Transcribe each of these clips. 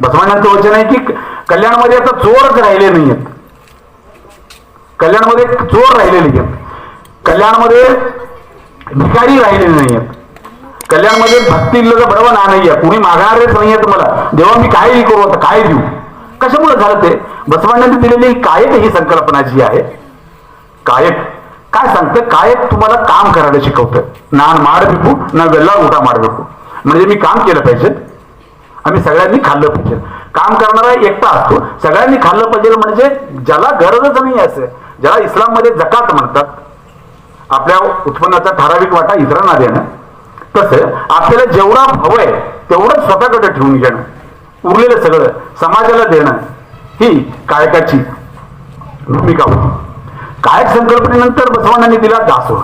बसवांचं वचन आहे की कल्याणमध्ये आता चोरच राहिले नाहीयेत, कल्याणमध्ये चोर राहिलेले नाहीयेत, कल्याणमध्ये भिकारी राहिलेले नाहीयेत, कल्याणमध्ये भक्तीला बडवं नाही आहे, कुणी मागणारच नाहीये तुम्हाला. जेव्हा मी काय करू आता काय देऊ, कशामुळे झालं ते बसवांनी दिलेली कायक ही संकल्पना जी आहे. कायक काय सांगते, कायक तुम्हाला काम करायला शिकवतं. नान माडಬೇಕು ना वेल्ला उठा माडಬೇಕು, म्हणजे मी काम केलं पाहिजे, आम्ही सगळ्यांनी खाल्लं पाहिजे. काम करणारा एकटा असतो, सगळ्यांनी खाल्लं पाहिजे, म्हणजे ज्याला गरजच नाही असं, ज्याला इस्लाममध्ये जकात म्हणतात, आपल्या उत्पन्नाचा ठराविक वाटा इतरांना देणं, तसं आपल्याला जेवढा हवंय तेवढंच स्वतःकडे ठेवून घेणं, उरलेलं सगळं समाजाला देणं, ही कायकाची भूमिका होती. कायक संकल्पनेनंतर बसवांनी दिला दासोह.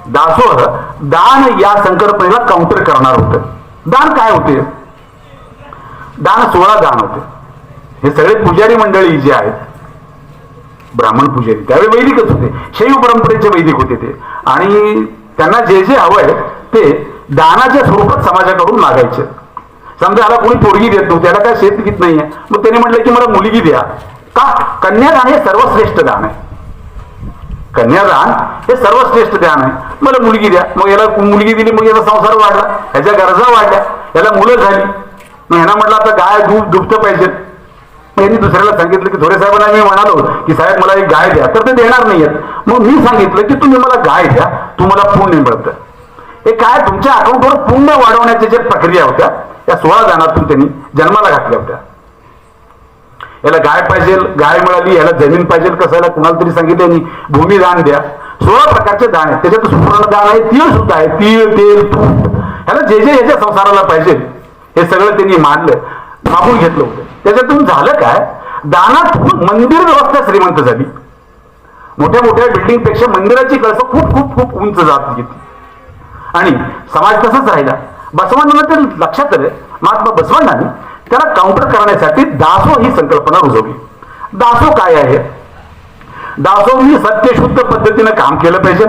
दासोह दान या संकल्पनेला काउंटर करणार होतं. दान काय होते, दान 16 दान होते. हे सगळे पुजारी मंडळी जे आहेत, ब्राह्मण पुजारी त्यावेळी वैदिकच होते, शैव परंपरेचे वैदिक होते ते, आणि त्यांना जे जे हवंय ते दानाच्या स्वरूपात समाजाकडून मागायचे. समजा याला कोणी पोरगी देत नव्हती, त्याला काय शेतगीत नाहीये, मग त्याने म्हटलं की मला मुलगी द्या. का, कन्यादान हे सर्वश्रेष्ठ दान आहे, कन्यादान हे सर्वश्रेष्ठ दान आहे, मला मुलगी द्या. मग याला मुलगी दिली, मग याचा संसार वाढला, ह्याच्या गरजा वाढल्या, याला मुलं झाली, मग ह्याला म्हटलं आता गाय दूध दुभतं पाहिजे. मग यांनी दुसऱ्याला सांगितलं की थोरे साहेबांना मी म्हणालो की साहेब मला एक गाय द्या, तर ते देणार नाहीयेत. मग मी सांगितलं की तुम्ही मला गाय द्या, तुम्हाला पुण्य मिळतं. हे काय, तुमच्या अकाउंटवर पुण्य वाढवण्याच्या ज्या प्रक्रिया होत्या त्या 16 दानातून त्यांनी जन्माला घातल्या होत्या. याला गाय पाहिजे, गाय मिळाली, याला जमीन पाहिजे, कसायला कुणाला तरी सांगितलं भूमिदान द्या. 16 प्रकारचे दान आहेत, त्याच्यात सुवर्ण दान आहे, तीळ सुद्धा आहे, तीळ तेल तूप, ह्याला जे जे ह्याच्या संसाराला पाहिजे हे सगळं त्यांनी मागून घेतलं होतं. त्याच्यातून झालं काय, दानात मंदिर व्यवस्था श्रीमंत झाली. मोठ्या मोठ्या बिल्डिंग पेक्षा मंदिराची कळसं खूप खूप खूप उंच जात गेली आणि समाज तसंच राहिला. बसवांना ते लक्षात आलं, महात्मा बसवांनी त्याला काउंटर करण्यासाठी दासो ही संकल्पना रुजवली. दासो काय आहे, दासो ही सत्यशुद्ध पद्धतीने काम केलं पाहिजे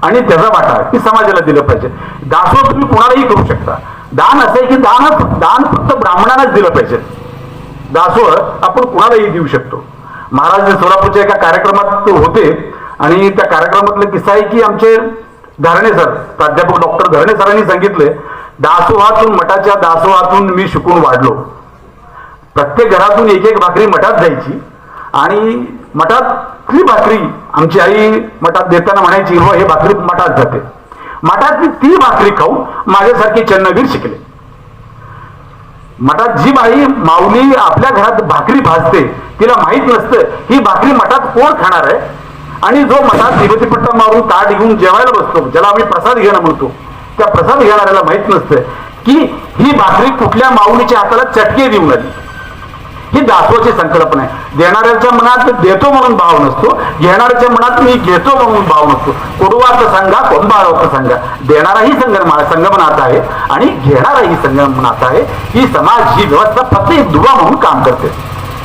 आणि त्याचा वाटा की समाजाला दिलं पाहिजे. दासो तुम्ही कुणालाही करू शकता. दान असं आहे की दान फक्त ब्राह्मणांनाच दिलं पाहिजे. दासोह आपण कुणालाही देऊ शकतो. महाराज सोलापूरच्या एका कार्यक्रमात होते आणि त्या कार्यक्रमातला किस्सा आहे की आमचे धरणे सर, प्राध्यापक डॉक्टर धरणे सरांनी सांगितले, दासोहातून मठाच्या दासोहातून मी शिकून वाढलो. प्रत्येक घरातून एक एक भाकरी मठात जायची आणि मठातली भाकरी आमची आई मठात देताना म्हणायची, हो हे भाकरी मठात जाते. मठातली ती भाकरी खाऊन माझ्यासारखे चन्नवीर शिकले. मठात जी बाई माऊली आपल्या घरात भाकरी भाजते तिला माहित नसतं ही भाकरी मठात कोण खाणार आहे, आणि जो मठात दिवतीपट्टा मारून ताट घेऊन जेवायला बसतो, ज्याला आम्ही प्रसाद घेणं म्हणतो, त्या प्रसाद घेणाऱ्याला माहित नसतं की ही भाकरी कुठल्या माऊलीच्या हाताला चटके देऊन आली. ही दासोची संकल्पना आहे. देणाऱ्याच्या मनात देतो म्हणून भाव नसतो, घेणाऱ्याच्या मनात मी घेतो म्हणून भाव नसतो. कोडवाच सांगा, कोंबाळोक सांगा, देणाराही संगमनात आहे आणि घेणाराही संगमनात आहे. ही समाज ही व्यवस्था फक्त एक दुवा म्हणून काम करते.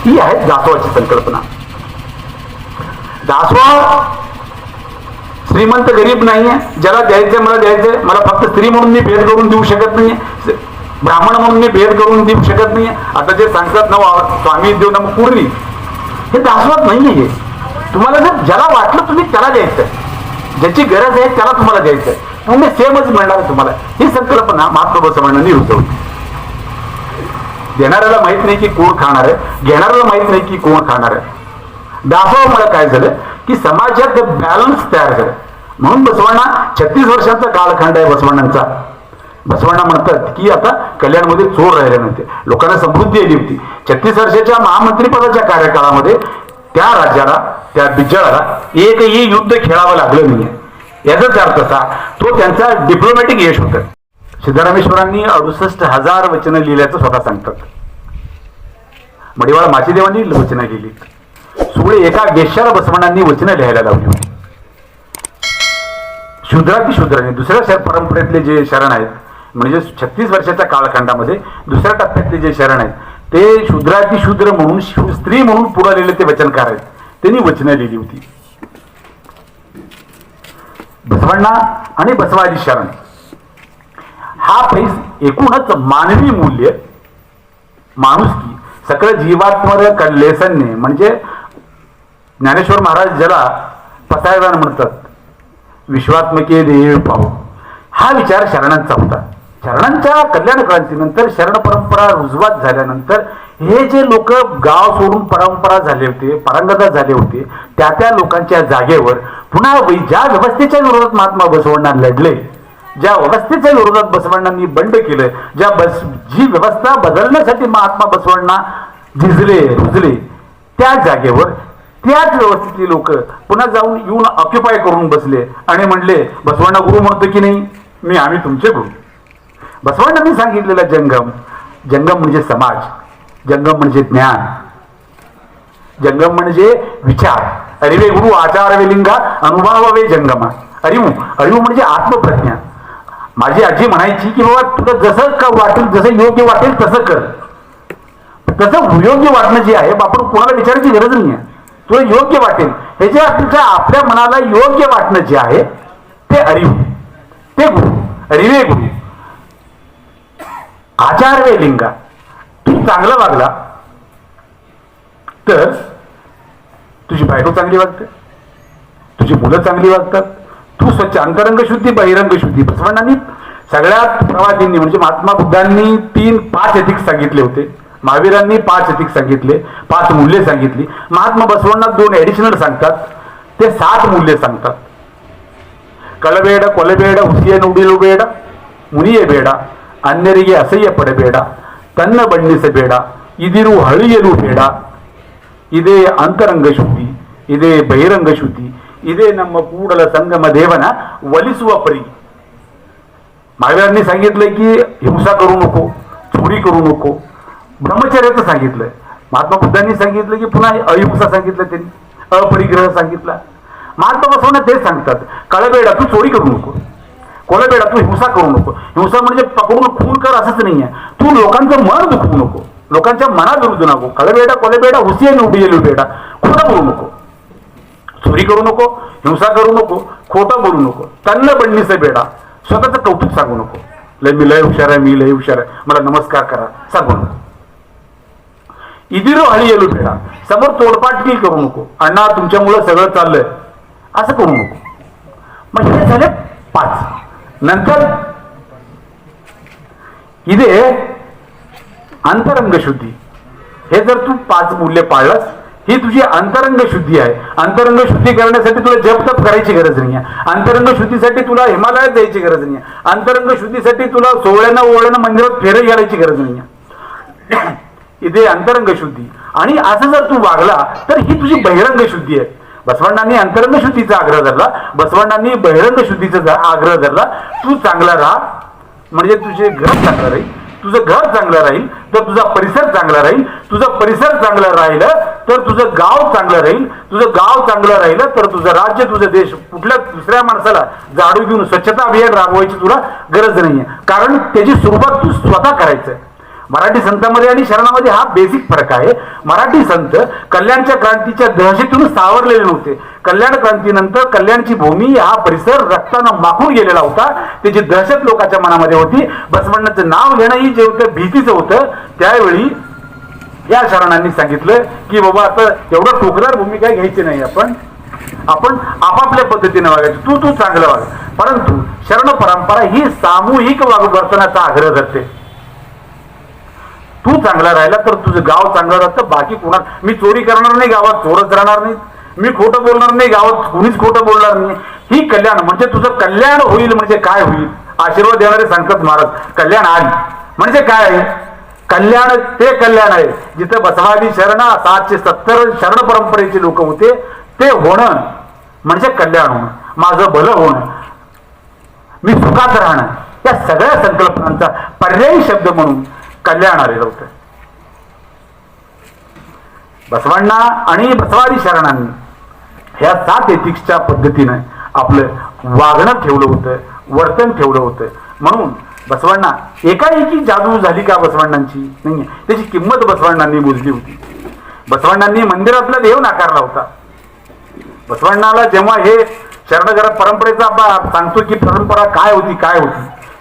ही आहे दासोची संकल्पना. दासोह श्रीमंत गरीब नाहीये, ज्याला द्यायचंय मला द्यायचंय, मला फक्त स्त्री म्हणून मी भेद करून देऊ शकत नाहीये, ब्राह्मण म्हणून मी भेद करून देऊ शकत नाहीये. आता जे सांगतात ना स्वामी देव ना पूर्णी, हे दासवत नाहीये. तुम्हाला जर ज्याला वाटलं तुम्ही त्याला द्यायचंय, ज्याची गरज आहे त्याला तुम्हाला द्यायचंय, तुम्ही सेमच मिळणार तुम्हाला. ही संकल्पना महात्मा बसवांनी रुजवली. देणाऱ्याला माहित नाही की कोण खाणार आहे, घेणाऱ्याला माहित नाही की कोण खाणार आहे. दासोमुळे काय झालं की समाजात बॅलन्स तयार झालं. म्हणून बसवांना 36 वर्षांचा कालखंड आहे बसवांचा. बसवांना म्हणतात की आता कल्याणमध्ये चोर राहिले नव्हते, लोकांना समृद्धी आली होती. 36 वर्षाच्या महामंत्रीपदाच्या कार्यकाळामध्ये त्या राज्याला, त्या बिज्जळाला एकही युद्ध खेळावं लागलं नाही. याचाच अर्थ असा तो त्यांचा डिप्लोमॅटिक यश होतं. सिद्धरामेश्वरांनी 68,000 वचनं लिहिल्याचं स्वतः सांगतात. मडिवाळ माचीदेवांनी वचनं लिहिली. सुळे एका वेश्याला बसवांनी वचनं लिहायला लावली होती. शूद्रांनी दुसऱ्या परंपरेतले जे शरण आहेत, म्हणजे 36 वर्षाच्या कालखंडामध्ये दुसऱ्या टप्प्यातले जे शरण आहेत ते शूद्र म्हणून, स्त्री म्हणून पुढे ते वचनकार आहेत. त्यांनी वचनं लिहिली होती. बसवांना आणि बसवाजी शरण हा एकूणच मानवी मूल्य माणुसकी, सकळ जीवात्मर कल्लेसन्ने, म्हणजे ज्ञानेश्वर महाराज ज्याला पसायदान म्हणतात, विश्वात्मके देव पाहू, हा विचार शरणांचा होता. शरणांच्या कल्याण क्रांतीनंतर, शरण परंपरा रुजवात झाल्यानंतर हे जे लोक गाव सोडून परंपरा झाले होते, पारंगता झाले होते, त्या लोकांच्या जागेवर पुन्हा ज्या व्यवस्थेच्या विरोधात महात्मा बसवण्णा लढले, ज्या व्यवस्थेच्या विरोधात बसवण्णांनी बंड केलं, जी व्यवस्था बदलण्यासाठी महात्मा बसवण्णा झिजले रुजले, त्या जागेवर त्याच व्यवस्थेतली लोक पुन्हा येऊन ऑक्युपाय करून बसले आणि म्हणले, बसवण्णा गुरु म्हणतो की नाही, आम्ही तुमचे गुरु. बसवण्णांनी सांगितलेला जंगम, जंगम म्हणजे समाज, जंगम म्हणजे ज्ञान, जंगम म्हणजे विचार. अरिवे गुरु आचार वेलिंगा अनुभवावे जंगमा. अरिव म्हणजे आत्मप्रज्ञा. माझी आजी म्हणायची की बाबा तुला जसं वाटेल, जसं योग्य वाटेल तसं कर. तसं योग्य वाटणं जे आहे आपण कोणाला विचारायची गरज नाही आहे. तुला योग्य वाटेल हे जे आपल्या मनाला योग्य वाटणं जे आहे ते अरिव, ते गुरु. अरिवे गुरु आचार वे लिंगा. तू चांगला वागला तर तुझी बायको चांगली वागते, तुझी मुलं चांगली वागतात, तू स्वच्छ अंतरंग शुद्धी बहिरंग शुद्धी. बसवण्णांनी सगळ्यात प्रवादींनी म्हणजे महात्मा बुद्धांनी 5 एथिक्स सांगितले होते, महावीरांनी 5 एथिक्स सांगितले, 5 मूल्ये सांगितली. महात्मा बसवण्णा 2 ऍडिशनल सांगतात, ते 7 मूल्ये सांगतात. कळಬೇಡ ಕೊಲಬೇಡ ಹುಸಿಯನ್ನು ಉಡಿಲಬೇಡ ಮುನಿಯೇ ಬೇಡ ಅನ್ಯರಿಗೆ ಅಸಹ್ಯ ಪಡಬೇಡ ತನ್ನ ಬಣ್ಣಿಸಬೇಡ ಇದಿರು ಹಳಿಯಲು ಬೇಡ ಇದೇ ಅಂತರಂಗ ಶುದ್ಧಿ ಇದೇ ಬಹಿರಂಗ ಶುದ್ಧಿ ಇದೇ ನಮ್ಮ ಕೂಡಲ ಸಂಗಮ ದೇವನ ಒಲಿಸುವ परी. महावीरांनी सांगितलं की हिंसा करू नको, चोरी करू नको, ब्रह्मचर्याचं सांगितलंय. महात्मा बुद्धांनी सांगितलं की पुन्हा अहिंसा सांगितलं, त्यांनी अपरिग्रह सांगितला. महात्मा बसवण्णा तेच सांगतात, कळबेडा तू चोरी करू नको, कोलबेडा तू हिंसा करू नको. हिंसा म्हणजे पकडून खून कर असंच नाही आहे. तू लोकांचं मन दुखवू नको, लोकांच्या मनाविरुद्ध नको. कळबेडा कोलबेडा हुसियन उडियेलू बेडा, खोटं बोलू नको, चोरी करू नको, हिंसा करू नको, खोटं बोलू नको. तन्न बंडणीचे बेडा, स्वतःचं कौतुक सांगू नको. मी लय हुशार आहे, मी लय हुशार आहे, मला नमस्कार करा सांगू नको. इदिरो हळीयेलू बेडा, समोर तोडपाटकी करू नको. अण्णा तुमच्यामुळं सगळं चाललंय असं करू नको. मग हे झाले 5. नंतर इथे अंतरंग शुद्धी. हे जर तू 5 मूल्य पाळलंस, ही तुझी अंतरंग शुद्धी आहे. अंतरंग शुद्धी करण्यासाठी तुला जप तप करायची गरज नाही आहे. अंतरंग शुद्धीसाठी तुला हिमालयात जायची गरज नाही आहे. अंतरंग शुद्धीसाठी तुला सोहळ्यानं मंदिरात फेरे घालायची गरज नाही आहे. इथे अंतरंग शुद्धी. आणि असं जर तू वागला तर ही तुझी बहिरंग शुद्धी आहे. बसवण्णांनी अंतरंग शुद्धीचा आग्रह धरला, बसवण्णांनी बहिरंग शुद्धीचा आग्रह धरला. तू चांगला राहा म्हणजे तुझे घर चांगलं राहील, तुझं घर चांगलं राहील तर तुझा परिसर चांगला राहील, तुझं परिसर चांगलं राहिलं तर तुझं गाव चांगलं राहील, तुझं गाव चांगलं राहिलं तर तुझं राज्य, तुझं देश. कुठल्या दुसऱ्या माणसाला झाडू घेऊन स्वच्छता अभियान राबवायची तुला गरज नाहीये, कारण त्याची सुरुवात तू स्वतः करायचं. मराठी संतांमध्ये आणि शरणामध्ये हा बेसिक फरक आहे. मराठी संत कल्याणच्या क्रांतीच्या दहशतीतून सावरलेले नव्हते. कल्याण क्रांतीनंतर कल्याणची भूमी, हा परिसर रक्तानं माखून गेलेला होता. त्याची दहशत लोकांच्या मनामध्ये होती. बसवण्णाचं नाव घेणंही जे होतं भीतीचं होतं. त्यावेळी या शरणांनी सांगितलं की बाबा आता एवढं टोकदार भूमिका घ्यायची नाही, आपण आपापल्या पद्धतीने वागायचं. तू चांगलं वाग. परंतु शरण परंपरा ही सामूहिक वर्तनाचा आग्रह करते. तू चांगला राहिला तर तुझं गाव चांगलं राहतं. बाकी कोणा, मी चोरी करणार नाही, गावात चोरच राहणार नाही. मी खोटं बोलणार नाही, गावात कुणीच खोटं बोलणार नाही. ही कल्याण म्हणजे तुझं कल्याण होईल. म्हणजे काय होईल? आशीर्वाद देणारे सांगतात महाराज, कल्याण आली म्हणजे काय आहे? कल्याण ते कल्याण आहे जिथं बसवादी शरण 770 शरण परंपरेचे लोक होते. ते होणं म्हणजे कल्याण होणं, माझं भलं होणं, मी सुखात राहणं. या सगळ्या संकल्पनांचा पर्यायी शब्द म्हणून कल्याण आलेलं होतं. बसवण्णा आणि बसवादी शरणांनी ह्या 7 एथिक्सच्या पद्धतीनं आपलं वागणं ठेवलं होतं, वर्तन ठेवलं होतं. म्हणून बसवण्णा एकाएकी जादू झाली का बसवण्णांची? नाही, त्याची किंमत बसवण्णांनी मोजली होती. बसवण्णांनी मंदिरातला देव नाकारला होता. बसवण्णाला जेव्हा हे शरणघरात परंपरेचा सांगतो की परंपरा काय होती,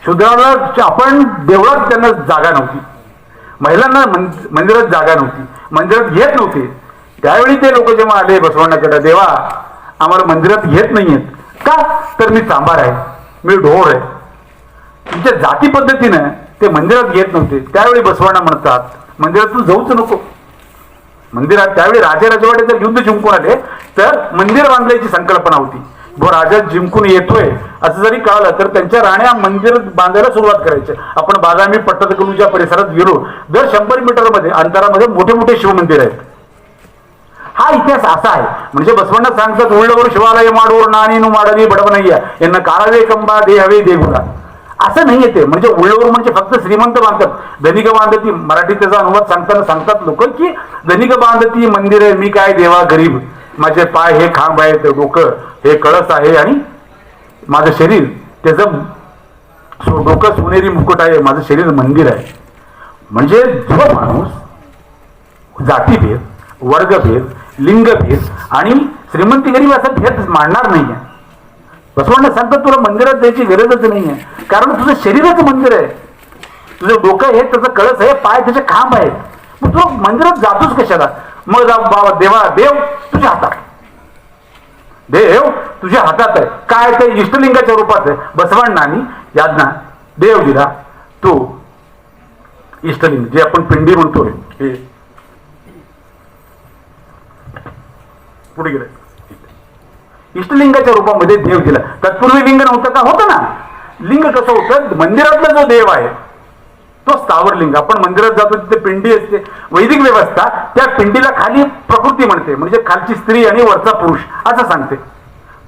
शूद्राला आपण देवळात त्यांना जागा नव्हती. महिलांना मंदिरात जागा नव्हती, मंदिरात घेत नव्हते. त्यावेळी ते लोक जेव्हा आले बसवण्णाकडे, देवा आम्हाला मंदिरात घेत नाहीयेत का, तर मी चांभार आहे, मी ढोर आहे. तुमच्या जाती पद्धतीनं ते मंदिरात घेत नव्हते. त्यावेळी बसवण्णा म्हणतात मंदिरातून जाऊच नको. मंदिरात त्यावेळी राजे राजवाडे जर युद्ध जिंकून आले तर मंदिर बांधण्याची संकल्पना होती. जो राजा जिंकून येतोय असं जरी कळलं तर त्यांच्या राण्या मंदिर बांधायला सुरुवात करायचे. आपण बादामी पट्टदकलूच्या परिसरात गेलो, दर 100 मीटर मध्ये अंतरामध्ये मोठे मोठे शिवमंदिर आहेत. हा इतिहास असा आहे. म्हणजे बसवण्णा सांगतात, उಳ್ಳवर शिवालय माडूर नाणीनु माडवी बडवनय्या यांना काळावे कंबा दे हवे देगुरा. असं नाही येते. म्हणजे उಳ್ಳवर म्हणजे फक्त श्रीमंत बांधतात, धनिक बांधती. मराठी त्याचा अनुवाद सांगताना सांगतात लोक की धनिक बांधती मंदिर, मी काय देवा गरीब, माझे पाय हे खांब आहे, डोकं हे कळस आहे आणि माझं शरीर त्याचं डोकं सोनेरी मुकुट आहे, माझं शरीर मंदिर आहे. म्हणजे जो माणूस जातीभेद, वर्गभेद, लिंगभेद आणि श्रीमंती गरीब असा भेद मांडणार नाहीये. बसवण्णा सांगतात तुला मंदिरात जायची गरजच नाहीये, कारण तुझं शरीरच मंदिर आहे. तुझं डोकं हे त्याचं कळस आहे, पाय त्याचे खांब आहेत. मग तू मंदिरात जातोच कशाला. मग बाबा देवा, देव तुझ्या हातात, देव तुझ्या हातात आहे. काय ते इष्टलिंगाच्या रूपात आहे. बसवण्णांनी यातना देव दिला तो इष्टलिंग, जे आपण पिंडी म्हणतोय, हे पुढे गेलं, इष्टलिंगाच्या रूपामध्ये देव दिला. तत्पूर्वी लिंग नव्हतं का, होतं ना. लिंग कसं होतं, मंदिरातला जो देव आहे तो स्थावर लिंग. आपण मंदिरात जातो तिथे पिंडी असते, वैदिक व्यवस्था त्या पिंडीला खाली प्रकृती म्हणते, म्हणजे खालची स्त्री आणि वरचा पुरुष असं सांगते.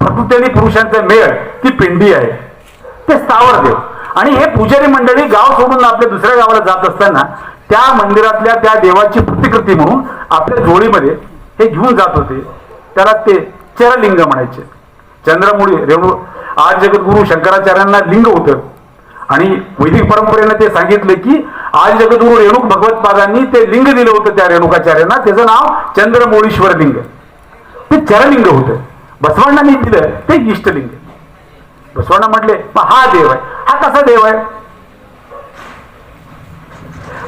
प्रकृती आणि पुरुषांचा मेळ ती पिंडी आहे, ते स्थावर देव. आणि हे पुजारी मंडळी गाव सोडून आपल्या दुसऱ्या गावाला जात असताना त्या मंदिरातल्या त्या देवाची प्रतिकृती म्हणून आपल्या जोडीमध्ये हे घेऊन जात होते. त्याला ते चरलिंग म्हणायचे. चंद्रमुळी रेणू आज जगद्गुरु शंकराचार्यांना लिंग होतं आणि वैदिक परंपरेनं ते सांगितलं की आज जगद्गुरु रेणुक भगवत्पादांनी ते लिंग दिलं होतं त्या रेणुकाचार्यांना, त्याचं नाव चंद्रमौळीश्वर लिंग. ते चरलिंग होतं. बसवण्णांनी दिलं ते इष्टलिंग. बसवण्णा म्हटले हा देव आहे. हा कसा देव आहे.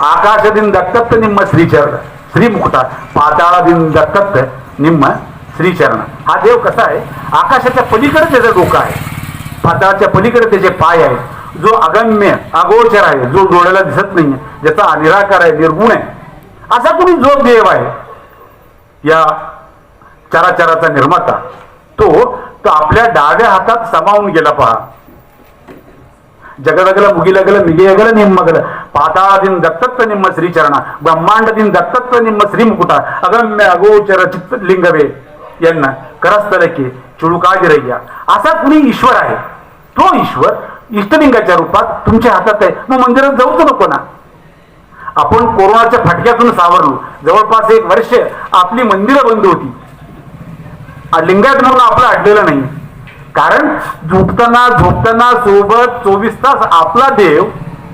आकाशदिन दत्तत्त निम्म श्रीचरण श्रीमुकुटा, पाताळादिन दत्तत्त निम्म श्रीचरण. हा देव कसा आहे. आकाशाच्या पलीकडे त्याचं डोकं आहे, पाताळाच्या पलीकडे त्याचे पाय आहेत, जो अगम्य अगोचर आहे, जो डोळ्याला दिसत नाही, ज्याचा निराकार आहे, निर्गुण आहे, असा कोणी जो देव आहे या चराचराचा निर्माता, तो आपल्या डाव्या हातात समावून गेला. पहा, जगदगल मुगिलगल मिगियगल निम्मगल, पाताळादिन दत्तत्व निम्म श्रीचरणा, ब्रह्मांडदिन दत्तत्व निम्म श्रीमुकुटा, अगम्य अगोचर चित्त लिंगवे यांना करस्थलके चुळुकागिरय्या. असा कुणी ईश्वर आहे. तो ईश्वर इष्टलिंगाच्या रूपात तुमच्या हातात आहे. मग मंदिरात जाऊच नको ना. आपण कोरोनाच्या फटक्यातून सावरलो. जवळपास 1 वर्ष आपली मंदिरं बंद होती. लिंगायत म्हणून आपलं अडलेलं नाही, कारण झोपताना सोबत 24 तास आपला देव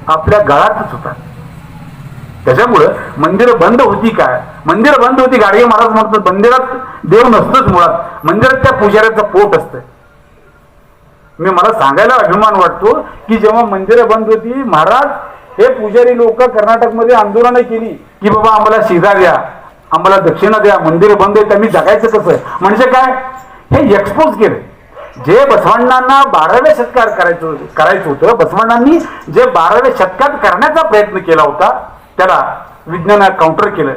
आपल्या गळातच होता. त्याच्यामुळं मंदिर बंद होती काय. मंदिर बंद होती. गाडगे महाराज म्हणतात मंदिरात देव नसतोच मुळात, मंदिरात त्या पुजाऱ्याचं पोट असतं. मला सांगायला अभिमान वाटतो की जेव्हा मंदिरं बंद होती, महाराज हे पुजारी लोक कर्नाटकमध्ये आंदोलनं केली की बाबा आम्हाला शिजा द्या, आम्हाला दक्षिणा द्या, मंदिर बंद आहेत, आम्ही जगायचं कसं. म्हणजे काय, हे एक्सपोज केलं. जे बसवण्णांना 12व्या शतकात करायचं होतं, बसवण्णांनी जे 12व्या शतकात करण्याचा प्रयत्न केला होता त्याला विज्ञानात काउंटर केलं.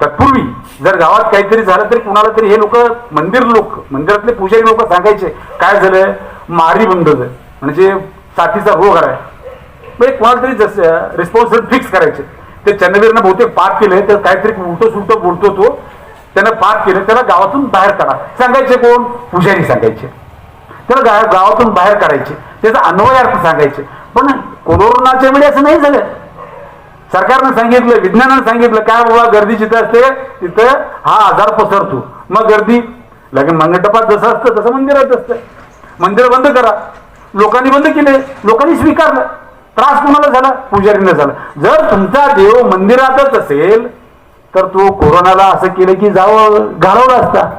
तत्पूर्वी जर गावात काहीतरी झालं तरी कुणाला तरी हे लोक मंदिरातले पुजारी लोक सांगायचे काय झालं, मारी बंद झालं म्हणजे साथीचा रोग आहे. म्हणजे कोणाला तरी रिस्पॉन्सिबल फिक्स करायचे. ते चंद्रवीरनं बहुतेक पाप केले, तर काहीतरी उलटं सुलटं बोलतो तो, त्यानं पाप केलं, त्याला गावातून बाहेर काढा सांगायचे. कोण, पुजारी सांगायचे. त्याला गावातून बाहेर काढायचे, त्याचा अन्वयार्थ सांगायचे. पण कोरोनाच्या वेळी असं नाही झालं. सरकारनं सांगितलं, विज्ञानानं सांगितलं काय बाबा गर्दी जिथं असते तिथं हा आजार पसरतो. मग गर्दी लगेच मंडपात जसं असतं तसं मंदिरात असतं. मंदिर बंद करा. लोकांनी बंद केले, लोकांनी स्वीकारलं. त्रास कोणाला झाला, पुजारीनं झाला. जर तुमचा देव मंदिरातच असेल तर तो कोरोनाला असं केलं की घालवला असता.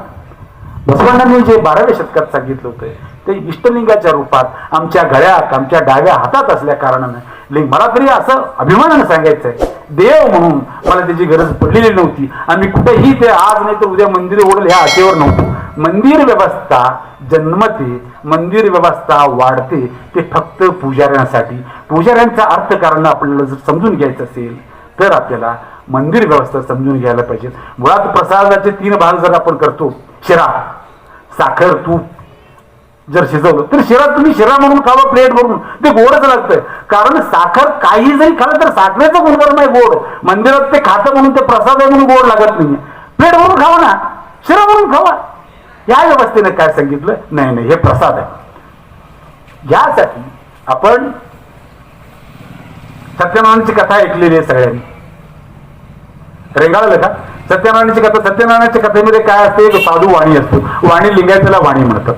बसवण्णांनी जे 12व्या शतकात सांगितलं होतं ते इष्टलिंगाच्या रूपात आमच्या गळ्यात, आमच्या डाव्या हातात असल्या कारणानं लिंग. मला तरी असं अभिमानानं सांगायचं आहे देव म्हणून मला त्याची गरज पडलेली नव्हती. आम्ही कुठेही ते आज नाही तर उद्या मंदिर ओढल ह्या आशेवर नव्हतो. मंदिर व्यवस्था जन्मते, मंदिर व्यवस्था वाढते, ते फक्त पुजाऱ्यांसाठी. पुजाऱ्यांचा अर्थकारण आपल्याला जर समजून घ्यायचं असेल तर आपल्याला मंदिर व्यवस्था समजून घ्यायला पाहिजे. मुळात प्रसादाचे 3 भाग जर आपण करतो, शिरा, साखर, तूप जर शिजवलं तर शिरा तुम्ही शिरा म्हणून खावा प्लेट भरून, ते गोडच लागतंय. कारण साखर काही जरी खाल्लं तर साखरेचं गुणधर्म आहे गोड. मंदिरात ते खातं म्हणून ते प्रसाद आहे म्हणून गोड लागत नाही. प्लेट भरून खावा ना, शिरा म्हणून खावा. या व्यवस्थेने काय सांगितलं, नाही नाही हे प्रसाद आहे. यासाठी आपण सत्यनारायणाची कथा ऐकलेली आहे सगळ्यांनी. रेंगाळलं का सत्यनारायणाची कथा? सत्यनारायणाच्या कथेमध्ये काय असते, एक साधू वाणी असतो. वाणी लिंगायताला वाणी म्हणतात.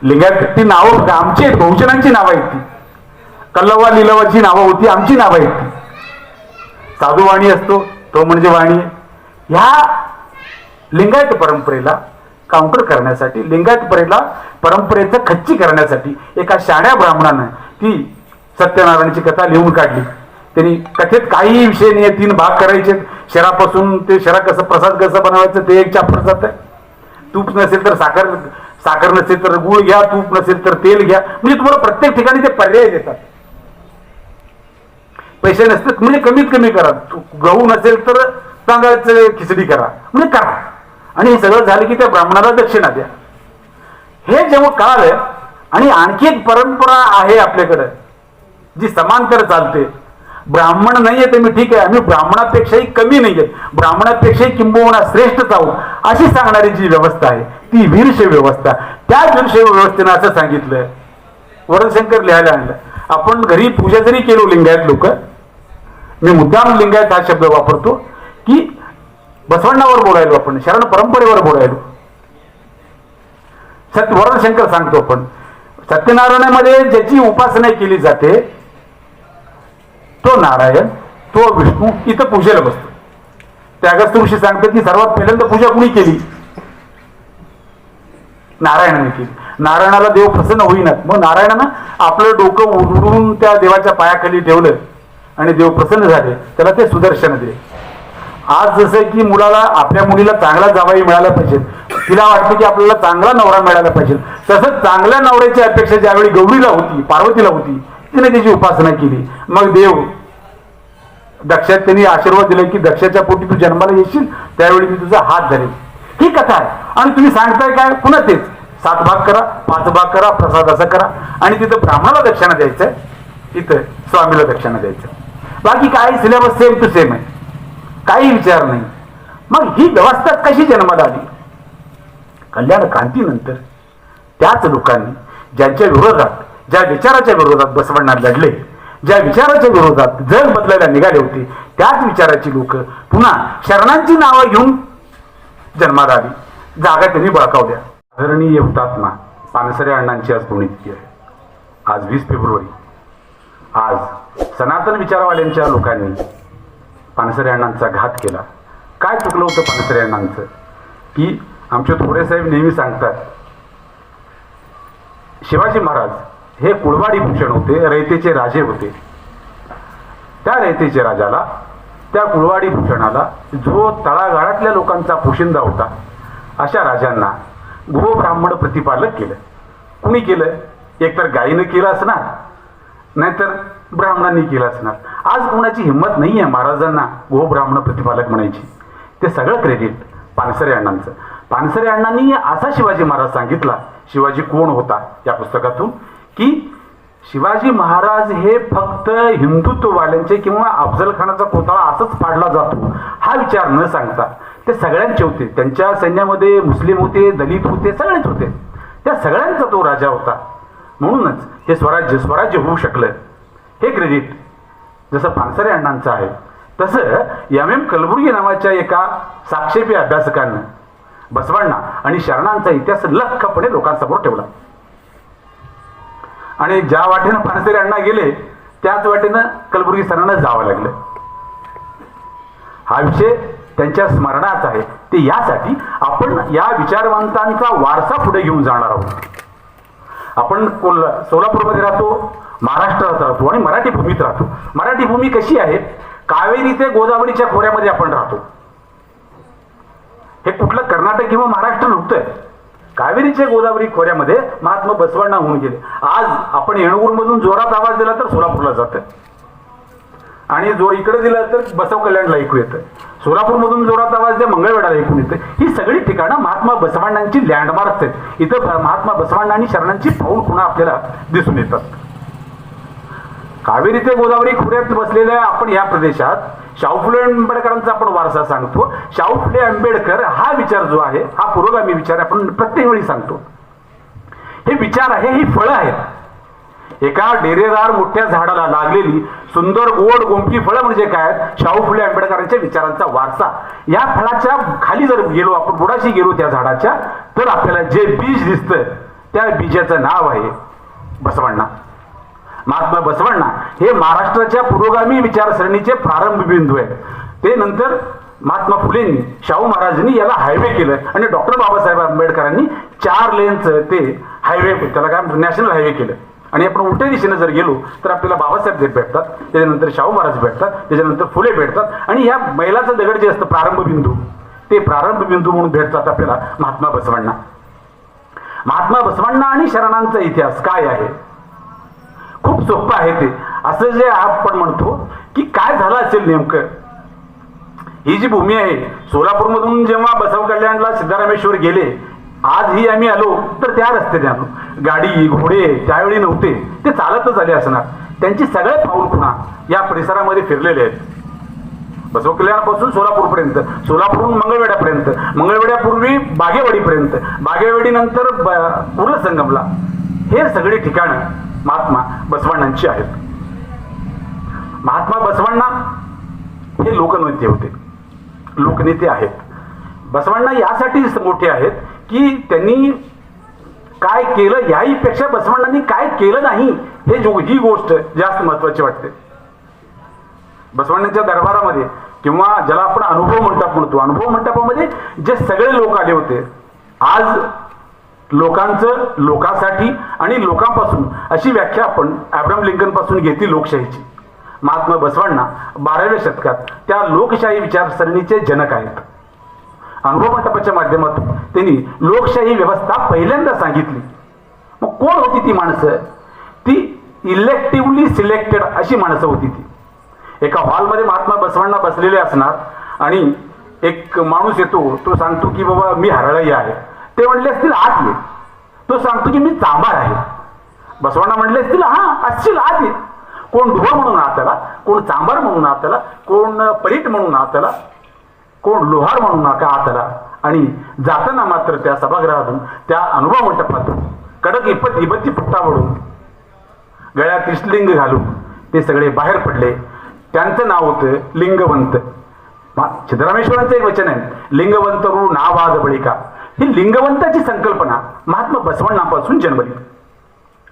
लिंगायत ती नावं आमची आहेत, बहुजनांची नावं आहेत. ती कल्लवा लिलवाची नावं होती, आमची नावं आहेत. ती साधू वाणी असतो तो म्हणजे वाणी. ह्या लिंगायत परंपरेला काउंटर करण्यासाठी, लिंगायत परंपरेचं खच्ची करण्यासाठी एका शाण्या ब्राह्मणानं ती सत्यनारायणाची कथा लिहून काढली. त्यांनी कथेत काही विषय नाही, 3 भाग करायचे. शिरापासून ते शिरा कसं, प्रसाद कसं बनवायचं ते एक चॅप्टर जात आहे. तूप नसेल तर साखर, साखर नसेल तर गुळ घ्या, तूप नसेल तर तेल घ्या. म्हणजे तुम्हाला प्रत्येक ठिकाणी ते पर्याय देतात. पैसे नसतात म्हणजे कमीत कमी करा. गहू नसेल तर तांदळाचं खिचडी करा, म्हणजे करा. आणि हे सगळं झालं की त्या ब्राह्मणाला दक्षिणा द्या. हे जेव्हा कळालं, आणि आणखी एक परंपरा आहे आपल्याकडं जी समांतर चालते. ब्राह्मण नाहीये तर मी ठीक आहे, आम्ही ब्राह्मणापेक्षाही कमी नाहीयेत, ब्राह्मणापेक्षाही किंबहुना श्रेष्ठच आहोत, अशी सांगणारी जी व्यवस्था आहे ती वीरशैव व्यवस्था. त्या वीरशैव व्यवस्थेनं असं सांगितलं, वरदशंकर लिहायला आणलं. आपण घरी पूजा जरी केलो लिंगायत लोक, मी मुद्दाम लिंगायत हा शब्द वापरतो की बसवण्णावर बोलायलो, आपण शरण परंपरेवर बोलायलो. वरदशंकर सांगतो आपण सत्यनारायणामध्ये ज्याची उपासना केली जाते तो नारायण, तो विष्णू इथं पूजेला बसतो. त्या अगस्त्य ऋषी सांगतात की सर्वात पहिल्यांदा पूजा कुणी केली, नारायणाने केली. नारायणाला देव प्रसन्न होईनात, मग नारायणानं आपलं डोकं उडून त्या देवाच्या पायाखाली ठेवलं आणि देव प्रसन्न झाले, त्याला ते सुदर्शन दिले. आज जसं की मुलाला, आपल्या मुलीला चांगला जावई मिळाला पाहिजे, तिला वाटतं की आपल्याला चांगला नवरा मिळाला पाहिजे, तसंच चांगल्या नवऱ्याची अपेक्षा ज्यावेळी गौरीला होती, पार्वतीला होती, तिने त्याची उपासना केली. मग देव दक्षात त्यांनी आशीर्वाद दिला की दक्षाच्या पोटी तू जन्माला येशील त्यावेळी मी तुझा हात धरेल. ही कथा आहे. आणि तुम्ही सांगताय काय, पुन्हा तेच 7 भाग करा, 5 भाग करा, प्रसाद असं करा. आणि तिथं ब्राह्मणाला दक्षिणा द्यायचंय, इथं स्वामीला दक्षिणा द्यायचं. बाकी काही सिलेबस सेम टू सेम आहे, काही विचार नाही. मग ही व्यवस्था कशी जन्माला आली? कल्याण क्रांतीनंतर त्याच लोकांनी ज्यांच्या विरोधात, ज्या विचाराच्या विरोधात बसवण्णा लढले, ज्या विचाराच्या विरोधात जग बदलायला निघाले होते, त्याच विचाराची लोक पुन्हा शरणांची नावं घेऊन जन्माला आली. जागा त्यांनी बळकावल्या. आदरणीय हुतात्मा पानसरे अण्णांची आज पुण्यतिथी आहे. आज 20 फेब्रुवारी. आज सनातन विचारवाल्यांच्या लोकांनी पानसरे अण्णांचा घात केला. काय चुकलं होतं पानसरे अण्णांचं की आमचे थोरे साहेब नेहमी सांगतात, शिवाजी महाराज हे कुळवाडी भूषण होते, रयतेचे राजे होते. त्या रयतेच्या राजाला, त्या कुळवाडी भूषणाला जो तळागाळातल्या लोकांचा पोशिंदा होता, अशा राजांना गोब्राह्मण प्रतिपालक केलं. कुणी केलं? एकतर गायीनं केलं असणार, नाहीतर ब्राह्मणांनी केलं असणार. आज कोणाची हिंमत नाही आहे महाराजांना गोब्राह्मण प्रतिपालक म्हणायची. ते सगळं क्रेडिट पानसरे अण्णांचं. पानसरे अण्णांनी असा शिवाजी महाराज सांगितला, शिवाजी कोण होता या पुस्तकातून, की शिवाजी महाराज हे फक्त हिंदुत्ववाल्यांचे किंवा अफजल खानाचा कोथळा असंच पाडला जातो हा विचार न सांगता ते सगळ्यांचे होते. त्यांच्या सैन्यामध्ये मुस्लिम होते, दलित होते, सगळेच होते. त्या सगळ्यांचा तो राजा होता. म्हणूनच हे स्वराज्य होऊ शकलं. हे क्रेडिट जसं पानसरे अण्णांचं आहे, तसं MM कलबुर्गी नावाच्या एका साक्षेपी अभ्यासकानं बसवण्णा आणि शरणांचा इतिहास लख्खपणे लोकांसमोर ठेवला. आणि ज्या वाटेनं पानसरे अण्णा गेले त्याच वाटेनं कलबुर्गी सरांना जावं लागलं. हा विषय त्यांच्या स्मरणात आहे. ते यासाठी आपण या विचारवंतांचा वारसा पुढे घेऊन जाणार आहोत. आपण सोलापूरमध्ये राहतो, महाराष्ट्रात राहतो आणि मराठी भूमीत राहतो. मराठी भूमी कशी आहे? कावेरी ते गोदावरीच्या खोऱ्यामध्ये आपण राहतो. हे कुठलं कर्नाटक किंवा महाराष्ट्र नव्हतं. कावेरीच्या गोदावरी खोऱ्यामध्ये महात्मा बसवण्णा होऊन गेले. आज आपण येणूरमधून जोरात आवाज दिला तर सोलापूरला जातं आणि जोर इकडे दिला तर बसव कल्याणला ऐकू येतं. सोलापूरमधून जोरात आवाज द्या मंगळवेढाला ऐकून येतं. ही सगळी ठिकाणं महात्मा बसवण्णांची लँडमार्क्स आहेत. इथं महात्मा बसवण्णा आणि शरणांची पाऊल खुणा आपल्याला दिसून येतात. कावेरी ते गोदावरी खोऱ्यात बसलेल्या आपण या प्रदेशात शाहू फुले आंबेडकरांचा आपण वारसा सांगतो. शाहू फुले आंबेडकर हा विचार जो आहे हा पुरोगामी विचार आपण प्रत्येक वेळी सांगतो. हे विचार आहे, ही फळं आहेत. एका डेरेदार मोठ्या झाडाला लागलेली सुंदर गोड गोमटी फळं म्हणजे काय? शाहू फुले आंबेडकरांच्या विचारांचा वारसा. या फळाच्या खाली जर गेलो आपण, बुडाशी गेलो त्या झाडाच्या, तर आपल्याला जे बीज दिसतं त्या बीजाचं नाव आहे बसवण्णा. महात्मा बसवण्णा हे महाराष्ट्राच्या पुरोगामी विचारसरणीचे प्रारंभ बिंदू आहे. ते नंतर महात्मा फुलेंनी, शाहू महाराजांनी याला हायवे केलं आणि डॉक्टर बाबासाहेब आंबेडकरांनी 4 लेनचं ते हायवे, त्याला काय नॅशनल हायवे केलं. आणि आपण उलट्या दिशेने जर गेलो तर आपल्याला बाबासाहेब भेटतात, त्याच्यानंतर शाहू महाराज भेटतात, त्याच्यानंतर फुले भेटतात आणि ह्या मैलाचं दगड जे असतं प्रारंभ बिंदू, ते प्रारंभ बिंदू म्हणून भेटतात आपल्याला महात्मा बसवण्णा. महात्मा बसवण्णा आणि शरणांचा इतिहास काय आहे? खूप सोपं आहे ते. असं जे आपण म्हणतो की काय झालं असेल नेमकं, ही जी भूमी आहे, सोलापूरमधून जेव्हा बसव कल्याणला सिद्धरामेश्वर गेले, आजही आम्ही आलो तर त्या रस्त्याने आलो. गाडी घोडे त्यावेळी नव्हते, ते चालतच आले असणार. त्यांची सगळे पाऊल खुणा या परिसरामध्ये फिरलेले आहेत. बसव कल्याणापासून सोलापूरपर्यंत, सोलापूरहून मंगळवेढ्यापर्यंत, मंगळवेढ्यापूर्वी बागेवाडीपर्यंत, बागेवाडीनंतर कुर्लसंगमला, हे सगळे ठिकाणं महात्मा बसवण्णांची आहेत. महात्मा बसवण्णा हे लोकनेते होते, लोकनेते आहेत. बसवण्णा यासाठी मोठे आहेत की त्यांनी काय केलं याहीपेक्षा बसवण्णांनी काय केलं नाही ही गोष्ट जास्त महत्वाची वाटते. बसवण्णांच्या दरबारामध्ये किंवा ज्याला आपण अनुभव मंडप म्हणतो, अनुभव मंडपामध्ये जे सगळे लोक आले होते, आज लोकांचं लोकांसाठी आणि लोकांपासून अशी व्याख्या आपण अब्राहम लिंकन पासून घेतली लोकशाहीची. महात्मा बसवण्णा 12व्या शतकात त्या लोकशाही विचारसरणीचे जनक आहेत. अनुभव मंडपाच्या माध्यमातून त्यांनी लोकशाही व्यवस्था पहिल्यांदा सांगितली. मग कोण होती ती माणसं? ती इलेक्टिव्हली सिलेक्टेड अशी माणसं होती. ती एका हॉलमध्ये महात्मा बसवण्णा बसलेले असणार आणि एक माणूस येतो, तो सांगतो की बाबा मी हरळई आहे. ते म्हणले असतील आत ये. तो सांगतो की मी चांभार आहे. बसवण्णा म्हणले असतील हा असशील आत ये. कोण ढोळ म्हणून आत आला, कोण चांभार म्हणून आत आला, कोण परीट म्हणून आत आला, कोण लोहार म्हणून आत आला. आणि जाताना मात्र त्या सभागृहातून, त्या अनुभव मंडपातून कडक इबत्ती फुटावडून गळ्यात त्रिशलिंग घालून ते सगळे बाहेर पडले. त्यांचं नाव होतं लिंगवंत. सिद्धरामेश्वरांचं एक वचन आहे, लिंगवंत रू नावाज बळिका. ही लिंगवंताची संकल्पना महात्मा बसवण्णापासून जन्मली